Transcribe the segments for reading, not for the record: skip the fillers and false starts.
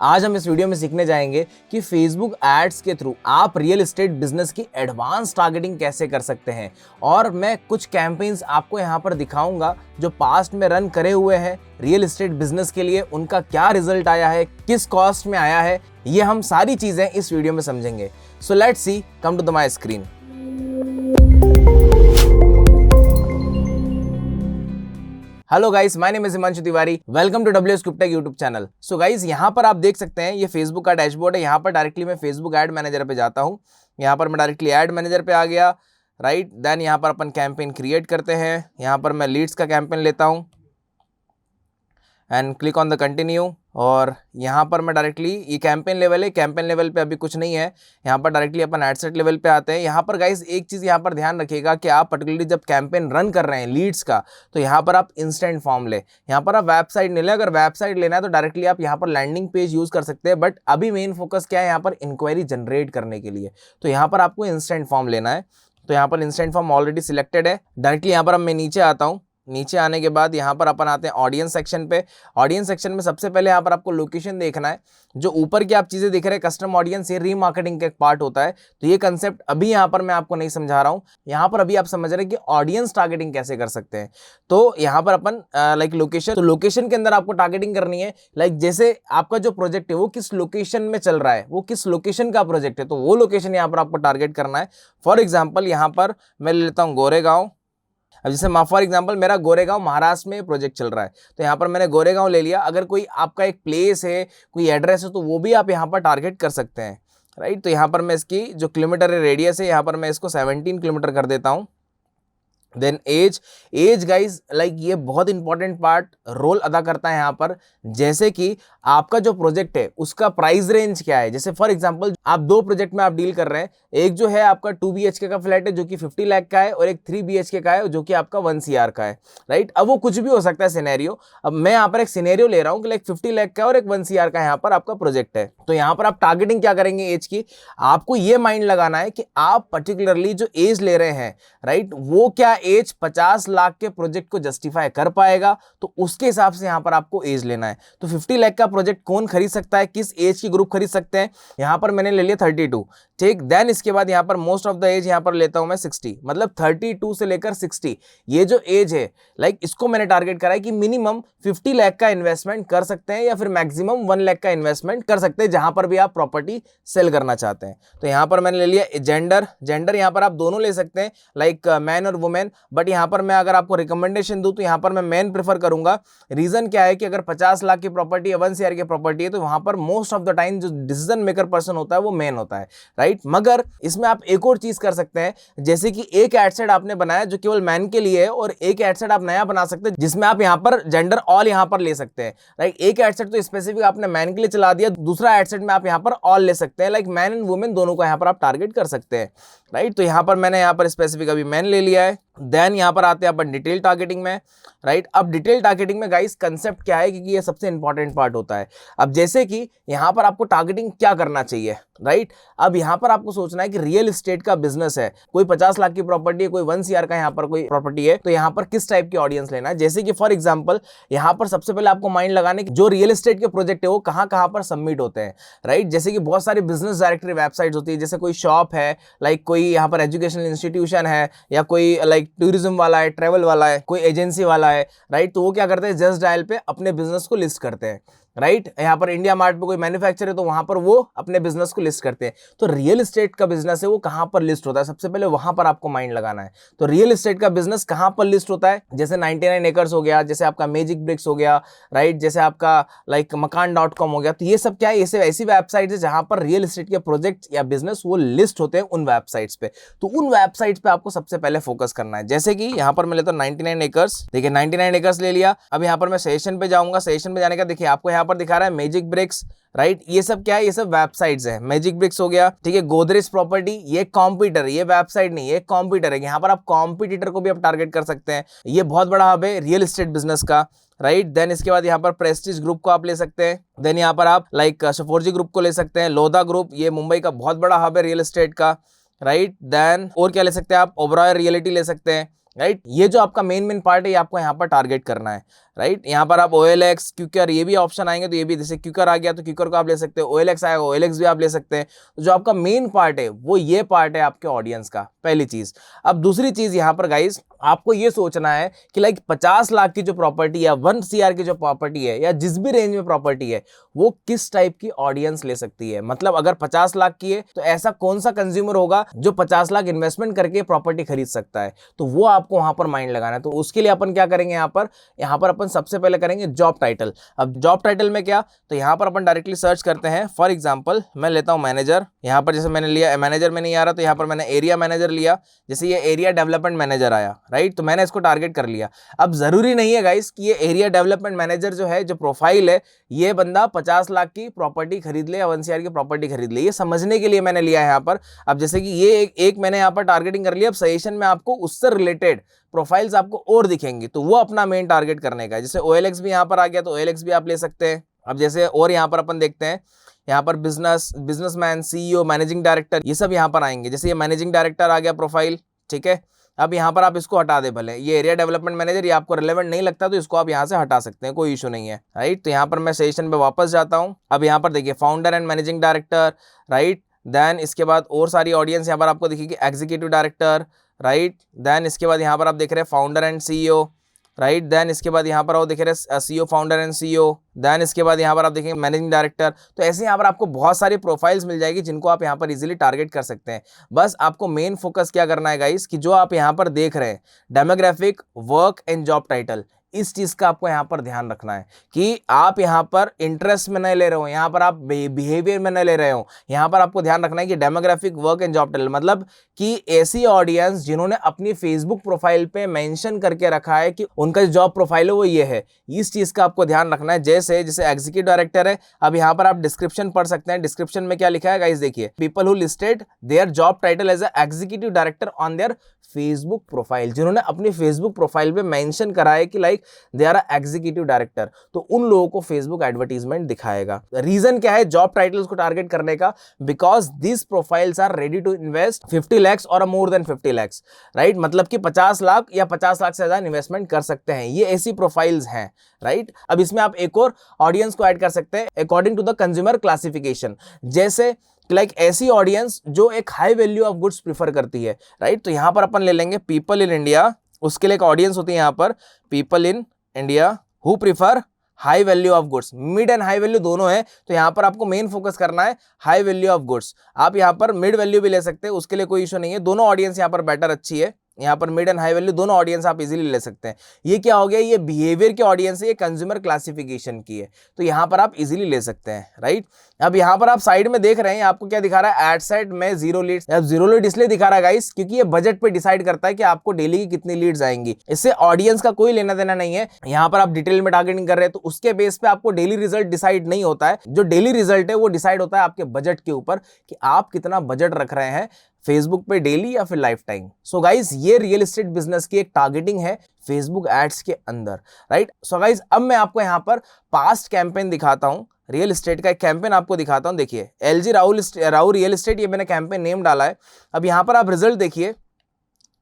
आज हम इस वीडियो में सीखने जाएंगे कि फेसबुक एड्स के थ्रू आप रियल एस्टेट बिजनेस की एडवांस टारगेटिंग कैसे कर सकते हैं। और मैं कुछ कैंपेन्स आपको यहाँ पर दिखाऊंगा जो पास्ट में रन करे हुए हैं रियल एस्टेट बिजनेस के लिए, उनका क्या रिजल्ट आया है, किस कॉस्ट में आया है, ये हम सारी चीजें इस वीडियो में समझेंगे। So let's see, come to the my screen. Hello guys, my name is Himanshu Tiwari. Welcome to WS Cryptech YouTube channel. So guys, यहाँ पर आप देख सकते हैं ये फेसबुक का डैशबोर्ड है। यहाँ पर डायरेक्टली मैं फेसबुक एड मैनेजर पे जाता हूँ। यहाँ पर मैं डायरेक्टली एड मैनेजर पे आ गया, राइट। देन यहाँ पर अपन कैंपेन क्रिएट करते हैं। यहाँ पर मैं लीड्स का कैंपेन लेता हूँ and click on the continue. और यहाँ पर मैं डायरेक्टली, ये कैंपेन लेवल है, कैंपेन लेवल पे अभी कुछ नहीं है। यहाँ पर डायरेक्टली अपन एडसेट लेवल पे आते हैं। यहाँ पर गाइस एक चीज़ यहाँ पर ध्यान रखिएगा कि आप पर्टिकुलरली जब कैंपेन रन कर रहे हैं लीड्स का, तो यहाँ पर आप इंस्टेंट फॉर्म ले, यहाँ पर आप वेबसाइट नहीं ले। अगर वेबसाइट लेना है तो डायरेक्टली आप यहाँ पर लैंडिंग पेज यूज़ कर सकते हैं, बट अभी मेन फोकस क्या है यहाँ पर इंक्वायरी जनरेट करने के लिए, तो यहाँ पर आपको इंस्टेंट फॉर्म लेना है। तो यहाँ पर इंस्टेंट फॉर्म ऑलरेडी सिलेक्टेड है। डायरेक्टली यहाँ पर मैं नीचे आता हूँ। नीचे आने के बाद यहाँ पर अपन आते हैं ऑडियंस सेक्शन पे। ऑडियंस सेक्शन में सबसे पहले यहाँ पर आपको लोकेशन देखना है। जो ऊपर की आप चीज़ें दिख रहे हैं कस्टम ऑडियंस, ये रीमार्केटिंग का एक पार्ट होता है। तो ये कंसेप्ट अभी यहाँ पर मैं आपको नहीं समझा रहा हूँ। यहाँ पर अभी आप समझ रहे हैं कि ऑडियंस टारगेटिंग कैसे कर सकते हैं। तो यहाँ पर अपन लाइक लोकेशन, तो लोकेशन के अंदर आपको टारगेटिंग करनी है। लाइक जैसे आपका जो प्रोजेक्ट है वो किस लोकेशन में चल रहा है, वो किस लोकेशन का प्रोजेक्ट है, तो वो लोकेशन यहाँ पर आपको टारगेट करना है। फॉर एग्जाम्पल यहाँ पर मैं ले लेता हूँ गोरेगांव। अब जैसे फॉर एग्जांपल मेरा गोरेगांव महाराष्ट्र में प्रोजेक्ट चल रहा है, तो यहाँ पर मैंने गोरेगांव ले लिया। अगर कोई आपका एक प्लेस है, कोई एड्रेस है, तो वो भी आप यहाँ पर टारगेट कर सकते हैं, राइट। तो यहाँ पर मैं इसकी जो किलोमीटर रेडियस है, यहाँ पर मैं इसको 17 किलोमीटर कर देता हूँ। देन एज गाइज, लाइक ये बहुत इंपॉर्टेंट पार्ट रोल अदा करता है यहाँ पर। जैसे कि आपका जो प्रोजेक्ट है उसका प्राइस रेंज क्या है। जैसे फॉर एग्जांपल आप दो प्रोजेक्ट में आप डील कर रहे हैं, एक जो है आपका 2 BHK का फ्लैट है जो कि 50 लाख का है, और एक 3 BHK का है जो कि आपका 1 CR का है, राइट। अब वो कुछ भी हो सकता है सिनेरियो। अब मैं यहाँ पर एक सिनेरियो ले रहा हूँ कि लाइक 50 लाख का और एक 1 CR का यहाँ पर आपका प्रोजेक्ट है। तो यहाँ पर आप टारगेटिंग क्या करेंगे एज की, आपको ये माइंड लगाना है कि आप पर्टिकुलरली जो एज ले रहे हैं, राइट, वो क्या एज 50 लाख के प्रोजेक्ट को जस्टिफाई कर पाएगा, तो उसके हिसाब से यहां पर आपको एज लेना है। तो 50 लाख का प्रोजेक्ट कौन खरीद सकता है, किस एज की ग्रुप खरीद सकते हैं, यहां पर मैंने ले लिया 32, ठीक। देन इसके बाद यहां पर मोस्ट ऑफ द एज यहां पर लेता हूं मैं 60, मतलब 32 से लेकर 60 ये जो एज है, लाइक इसको मैंने टारगेट करा है कि मिनिमम 50 लाख का इन्वेस्टमेंट कर सकते हैं या फिर मैक्सिमम 1 लाख का इन्वेस्टमेंट कर सकते हैं जहां पर भी आप प्रॉपर्टी सेल करना चाहते हैं। तो यहां पर मैंने ले लिया जेंडर यहां पर आप दोनों ले सकते हैं, लाइक मैन और वुमेन, बट यहाँ पर मैं अगर आपको रिकमेंडेशन दूं तो यहाँ पर मैं मेन प्रेफर करूंगा। रीजन क्या है कि अगर 50 लाख की प्रॉपर्टी है, 1 CR की प्रॉपर्टी है, तो वहां पर मोस्ट ऑफ द टाइम जो डिसीजन मेकर पर्सन होता है वो मेन होता है, राइट। मगर इसमें आप एक और चीज कर सकते हैं, जैसे कि एक एडसेट आपने बनाया जो केवल मैन के लिए है, और एक एडसेट आप नया बना सकते हैं जिसमें आप यहाँ पर जेंडर ऑल यहाँ पर ले सकते हैं, राइट। एक एडसेट तो स्पेसिफिक आपने मैन के लिए चला दिया, दूसरा एडसेट में आप यहाँ पर ऑल ले सकते हैं, लाइक मैन एंड वुमेन दोनों को यहाँ पर आप टारगेट कर सकते हैं, राइट। तो यहाँ पर मैंने यहाँ पर स्पेसिफिक अभी मैन ले लिया है। देन यहाँ पर आते हैं अपन डिटेल टारगेटिंग में, राइट। अब डिटेल टारगेटिंग में गाइस कंसेप्ट क्या है, क्योंकि ये सबसे इंपॉर्टेंट पार्ट होता है। अब जैसे कि यहाँ पर आपको टारगेटिंग क्या करना चाहिए, राइट। अब यहाँ पर आपको सोचना है कि रियल एस्टेट का बिजनेस है, कोई 50 लाख की प्रॉपर्टी है, कोई 1 CR का यहाँ पर कोई प्रॉपर्टी है, तो यहाँ पर किस टाइप की ऑडियंस लेना है। जैसे कि फॉर एग्जाम्पल यहाँ पर सबसे पहले आपको माइंड लगाने की जो रियल एस्टेट के प्रोजेक्ट है वो कहाँ कहाँ पर सबमिट होते हैं, राइट। जैसे कि बहुत सारी बिजनेस डायरेक्टरी वेबसाइट होती है, जैसे कोई शॉप है, लाइक कोई यहाँ पर एजुकेशनल इंस्टीट्यूशन है, या कोई लाइक टूरिज्म वाला है, ट्रेवल वाला है, कोई एजेंसी वाला है, राइट। तो वो क्या करते हैं, जस्ट डायल पे अपने बिजनेस को लिस्ट करते हैं, राइट। यहाँ पर इंडिया मार्ट पे कोई मैन्युफैक्चर है तो वहां पर वो अपने बिजनेस को लिस्ट करते हैं। तो रियल एस्टेट का बिजनेस है वो कहां पर लिस्ट होता है, सबसे पहले वहां पर आपको माइंड लगाना है। तो रियल एस्टेट का बिजनेस कहां पर लिस्ट होता है, जैसे 99 एकर्स हो गया, जैसे आपका मैजिक ब्रिक्स हो गया, राइट, जैसे आपका लाइक मकान.com हो गया। तो ये सब क्या है, ये ऐसी वेबसाइट है जहां पर रियल एस्टेट के प्रोजेक्ट या बिजनेस वो लिस्ट होते हैं उन वेबसाइट्स पे। तो उन वेबसाइट्स पे आपको सबसे पहले फोकस करना है। जैसे कि यहाँ पर मैं लेता हूँ 99 एकर्स, देखिए 99 एकर्स ले लिया। अब यहाँ पर मैं सेशन पे जाऊंगा, सेशन पे जाने का देखिए आपको यहाँ पर दिखा रहा है मैजिक ब्रिक्स, राइट। ये सब क्या है, ये सब वेबसाइट्स है। मैजिक ब्रिक्स हो गया, ठीक है। गोदरेज प्रॉपर्टी, ये कॉम्पिटिटर, ये वेबसाइट नहीं, ये कॉम्पिटिटर है। यहाँ पर आप कॉम्पिटिटर को भी आप टारगेट कर सकते हैं। ये बहुत बड़ा हब है रियल एस्टेट बिजनेस का, राइट। देन इसके बाद यहाँ पर प्रेस्टीज ग्रुप को आप ले सकते हैं। देन यहाँ पर आप लाइक सफोर्जी ग्रुप को ले सकते हैं। लोधा ग्रुप, ये मुंबई का बहुत बड़ा हब है रियल एस्टेट का, राइट। देन और क्या ले सकते हैं आप, ओबरॉय रियलिटी ले सकते हैं। राइट। ये जो आपका मेन पार्ट है ये आपको यहाँ पर टारगेट करना है, राइट। यहाँ पर आप OLX, क्यूकर ये भी ऑप्शन आएंगे, तो ये भी जैसे क्यूकर आ गया तो क्यूकर को आप ले सकते हो, OLX आएगा OLX भी आप ले सकते हैं। तो जो आपका मेन पार्ट है वो ये पार्ट है आपके ऑडियंस का, पहली चीज। अब दूसरी चीज यहाँ पर गाइस आपको ये सोचना है कि लाइक 50 लाख की जो प्रॉपर्टी है, 1 CR की जो प्रॉपर्टी है, या जिस भी रेंज में प्रॉपर्टी है, वो किस टाइप की ऑडियंस ले सकती है। मतलब अगर 50 लाख की है तो ऐसा कौन सा कंज्यूमर होगा जो 50 लाख इन्वेस्टमेंट करके प्रॉपर्टी खरीद सकता है, तो वो आपको वहां पर माइंड लगाना है। तो उसके लिए अपन क्या करेंगे, यहाँ पर अपन सबसे पहले करेंगे जॉब टाइटल। अब जॉब टाइटल में क्या, तो यहाँ पर अपन डायरेक्टली सर्च करते हैं। फॉर एग्जांपल मैं लेता हूँ मैनेजर, यहाँ पर जैसे मैंने लिया मैनेजर में नहीं आ रहा तो यहाँ पर मैंने एरिया मैनेजर लिया, जैसे ये एरिया डेवलपमेंट मैनेजर आया, राइट। तो मैंने इसको टारगेट कर लिया। अब जरूरी नहीं है गाइस कि ये एरिया डेवलपमेंट मैनेजर जो है, जो प्रोफाइल है, ये बंदा 50 लाख की प्रॉपर्टी खरीद ले या 1 CR की प्रॉपर्टी खरीद ले, ये समझने के लिए मैंने लिया है यहाँ पर। अब जैसे कि ये एक मैंने यहाँ पर टारगेटिंग कर लिया। अब सजेशन में आपको उससे रिलेटेड प्रोफाइल्स आपको और दिखेंगी, तो वो अपना मेन टारगेट करने का है। जैसे OLX भी यहाँ पर आ गया तो OLX भी आप ले सकते हैं। अब जैसे और यहाँ पर अपन देखते हैं, यहाँ पर बिजनेसमैन, CEO, मैनेजिंग डायरेक्टर, ये सब यहाँ पर आएंगे। जैसे ये मैनेजिंग डायरेक्टर आ गया प्रोफाइल, ठीक है। अब यहाँ पर आप इसको हटा दे, भले ये एरिया डेवलपमेंट मैनेजर ये आपको रिलेवेंट नहीं लगता तो इसको आप यहाँ से हटा सकते हैं, कोई इशू नहीं है, राइट। तो यहाँ पर मैं सेशन पे वापस जाता हूँ। अब यहाँ पर देखिए founder and managing director, right. Then इसके बाद और सारी ऑडियंस यहाँ पर आपको दिखेगी, एग्जीक्यूटिव डायरेक्टर, राइट। देन इसके बाद यहाँ पर आप देख रहे हैं founder and CEO, right. Then इसके बाद यहाँ पर आप देख रहे हैं CEO, founder and CEO। Then इसके बाद यहाँ पर आप देखेंगे मैनेजिंग डायरेक्टर। तो ऐसे यहाँ पर आपको बहुत सारी प्रोफाइल्स मिल जाएगी जिनको आप यहाँ पर इजीली टारगेट कर सकते हैं। बस आपको मेन फोकस क्या करना है गाइस, कि जो आप यहाँ पर देख रहे हैं demographic, work and job title, इस चीज का आपको यहाँ पर ध्यान रखना है कि आप यहाँ पर इंटरेस्ट में नहीं ले रहे हो, यहाँ पर आप बिहेवियर में नहीं ले रहे हो। यहाँ पर आपको ध्यान रखना है कि demographic, work and job title, मतलब कि ऐसी ऑडियंस जिन्होंने अपनी फेसबुक प्रोफाइल पे मेंशन करके रखा है कि उनका जो जॉब प्रोफाइल है वो ये है, इस चीज का आपको ध्यान रखना है। जैसे एग्जीक्यूटिव डायरेक्टर है, अब यहाँ पर आप डिस्क्रिप्शन पढ़ सकते हैं। डिस्क्रिप्शन में क्या लिखा है गाइस, देखिए, people who listed their job title as executive director on their Facebook profile, जिन्होंने अपनी फेसबुक प्रोफाइल पे मेंशन करा है कि like they are executive director, तो उन लोगों को फेसबुक एडवर्टीजमेंट दिखाएगा। रीजन क्या है जॉब टाइटल्स को टारगेट करने का, because this profiles are ready to invest 50 lakhs और मोर देन 50 lakhs, राइट। मतलब कि 50 लाख या 50 लाख से ज्यादा इन्वेस्टमेंट कर सकते हैं, ये ऐसी प्रोफाइल्स हैं, राइट। अब इसमें आप एक और ऑडियंस को ऐड कर सकते हैं according to the consumer classification, जैसे लाइक ऐसी ऑडियंस जो एक high value of goods prefer करती है, राइट। तो यहां पर अपन ले लेंगे पीपल इन इंडिया, उसके लिए एक ऑडियंस होती है यहां पर people in India who prefer high value of goods, mid and high value दोनों है। तो यहां पर आपको मेन फोकस करना है हाई वैल्यू ऑफ गुड्स। आप यहां पर मिड वैल्यू भी ले सकते हैं, उसके लिए कोई इशू नहीं है। दोनों ऑडियंस यहां पर बेटर अच्छी है, यहाँ पर मिड एंड हाई वैल्यू दोनों ऑडियंस आप इजीली ले सकते हैं। ये क्या हो गया, ये बिहेवियर की ऑडियंस है, ये कंज्यूमर क्लासिफिकेशन की है, तो यहाँ पर आप इजीली ले सकते हैं, राइट। अब यहाँ पर आप साइड में देख रहे हैं, आपको क्या दिखा रहा है, एड सेट में 0 लीड्स। अब 0 लीड इसलिए दिखा रहा है गाइस क्योंकि ये बजट पे डिसाइड करता है कि आपको डेली की कितनी लीड्स आएंगी, इससे ऑडियंस का कोई लेना देना नहीं है। यहाँ पर आप डिटेल में टारगेटिंग कर रहे हैं तो उसके बेस पे आपको डेली रिजल्ट डिसाइड नहीं होता है। जो डेली रिजल्ट है वो डिसाइड होता है आपके बजट के ऊपर, कि आप कितना बजट रख रहे हैं फेसबुक पे डेली या फिर लाइफ टाइम। सो गाइज ये रियल एस्टेट बिजनेस की एक टारगेटिंग है फेसबुक एड्स के अंदर, राइट। सो गाइज अब मैं आपको यहाँ पर पास्ट कैंपेन दिखाता हूँ, रियल एस्टेट का एक कैंपेन आपको दिखाता हूँ। देखिए LG राहुल रियल एस्टेट, ये मैंने कैंपेन नेम डाला है। अब यहाँ पर आप रिजल्ट देखिए,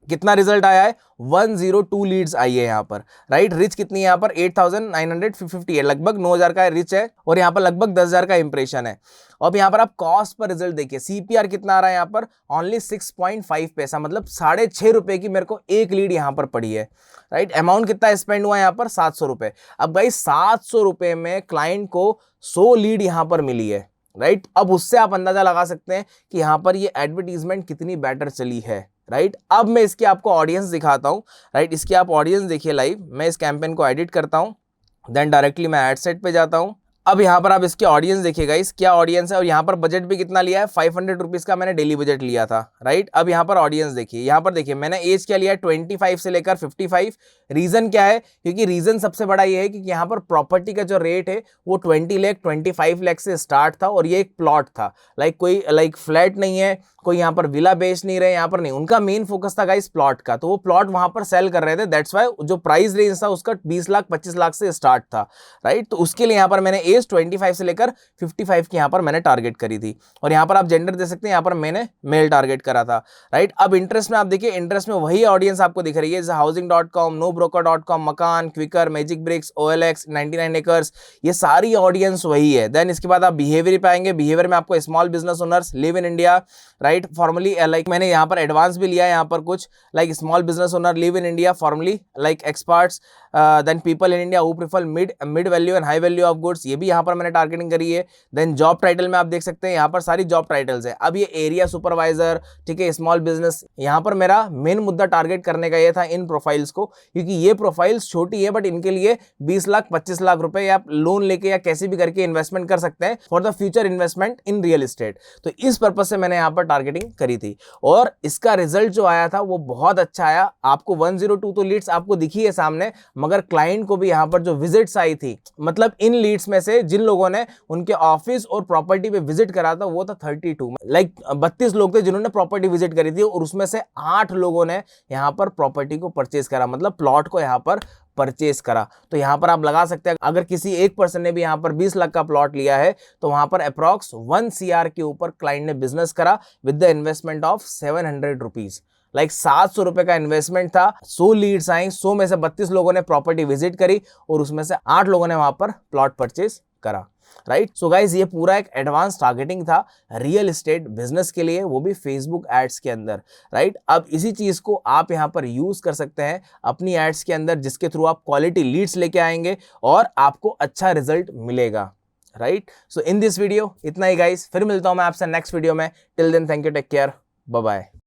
कितना रिजल्ट आया है, 102 लीड्स आई है यहाँ पर, राइट। रिच कितनी है यहाँ पर 8,950 है, लगभग 9,000 का रिच है, और यहाँ पर लगभग 10,000 का इंप्रेशन है। अब यहाँ पर आप कॉस्ट पर रिजल्ट देखिए, CPR कितना आ रहा है यहाँ पर, ओनली 6.5 पैसा, मतलब 6.5 रुपए की मेरे को एक लीड यहाँ पर पड़ी है, राइट। अमाउंट कितना स्पेंड हुआ यहाँ पर 700 रुपए। अब भाई 700 रुपए में क्लाइंट को 100 लीड यहाँ पर मिली है, राइट। अब उससे आप अंदाजा लगा सकते हैं कि यहाँ पर ये एडवर्टीजमेंट कितनी बेटर चली है, राइट। अब मैं इसकी आपको ऑडियंस दिखाता हूं, राइट। इसकी आप ऑडियंस देखिए लाइव। मैं इस कैंपेन को एडिट करता हूं, देन डायरेक्टली मैं एड सेट पे जाता हूं। अब यहाँ पर आप इसकी ऑडियंस देखिएगा, इस क्या ऑडियंस है, और यहाँ पर बजट भी कितना लिया है, 500 रुपीज का मैंने डेली बजट लिया था, राइट। अब यहाँ पर ऑडियंस देखिए, यहाँ पर देखिए मैंने एज क्या लिया है, 25 से लेकर 55। रीजन क्या है, क्योंकि रीजन सबसे बड़ा ये है कि यहाँ पर प्रॉपर्टी का जो रेट है वो 20 लाख 25 लाख से स्टार्ट था, और ये एक प्लॉट था, कोई फ्लैट नहीं है, कोई यहाँ पर विला बेच नहीं रहे यहाँ पर, नहीं, उनका मेन फोकस था गाइस प्लॉट का, तो वो प्लॉट वहां पर सेल कर रहे थे। दैट्स वाई जो प्राइस रेंज था उसका 20 लाख 25 लाख से स्टार्ट था, राइट। तो उसके लिए यहाँ पर मैंने एज 25 से लेकर 55 की यहाँ पर मैंने टारगेट करी थी। और यहाँ पर आप जेंडर दे सकते हैं, यहाँ पर मैंने मेल टारगेट करा था, राइट। अब इंटरेस्ट में आप देखिए, इंटरेस्ट में वही ऑडियंस आपको दिख रही है, जैसे housing.com, nobroker.com, Makaan, Quikr, Magic Bricks, OLX, 99 acres, ये सारी ऑडियंस वही है। देन इसके बाद आप बिहेवियर पे आएंगे, बिहेवियर में आपको small business owners, live in India, right, formally like मैंने यहाँ पर एडवांस भी लिया है, यहाँ पर कुछ like small business owner, live in India, formally like experts, then people in India who prefer mid value and high value of goods, ये भी यहाँ पर मैंने टारगेटिंग करी है। देन जॉब टाइटल में आप देख सकते हैं, यहाँ पर सारी जॉब टाइटल्स है। अब ये एरिया सुपरवाइजर, ठीक है, स्मॉल बिजनेस, यहाँ पर मेरा मेन मुद्दा टारगेट करने का ये था इन प्रोफाइल्स को, क्योंकि ये प्रोफाइल्स छोटी है बट इनके लिए 20 लाख 25 लाख रुपए आप लोन लेके या कैसे भी करके इन्वेस्टमेंट कर सकते हैं for the future investment in real estate. तो इस पर्पज से मैंने यहाँ पर टारगेटिंग करी थी और इसका रिजल्ट जो आया था वो बहुत अच्छा आया। आपको 102 तो लीड्स आपको दिखी है सामने, मगर क्लाइंट को भी यहाँ पर जो विजिट्स आई थी, मतलब इन लीड्स में से जिन लोगों ने उनके ऑफिस और प्रॉपर्टी पे विजिट करा था वो था 32, लाइक 32 लोग थे जिन्होंने प्रॉपर्टी विजिट करी थी और उसमें से 8 लोगों ने यहाँ पर प्रॉपर्टी को परचेज करा, मतलब प्लॉट को यहाँ पर परचेज करा। तो यहां पर आप लगा सकते हैं अगर किसी एक पर्सन ने भी यहां पर 20 लाख का प्लॉट लिया है तो वहां पर अप्रॉक्स 1 CR के ऊपर क्लाइंट ने बिजनेस करा with the investment of 700 rupees, like 700 रुपए का इन्वेस्टमेंट था। 100 लीड्स आई, 100 में से 32 लोगों ने प्रॉपर्टी विजिट करी और उसमें से 8 लोगों ने वहां पर प्लॉट परचेज करा, राइट। सो गाइज ये पूरा एक एडवांस टारगेटिंग था रियल एस्टेट बिजनेस के लिए, वो भी फेसबुक एड्स के अंदर, राइट। अब इसी चीज को आप यहां पर यूज कर सकते हैं अपनी एड्स के अंदर, जिसके थ्रू आप क्वालिटी लीड्स लेके आएंगे और आपको अच्छा रिजल्ट मिलेगा, right. So in this video इतना ही गाइज, फिर मिलता हूं मैं आपसे नेक्स्ट वीडियो में। Till then thank you, take care, bye bye.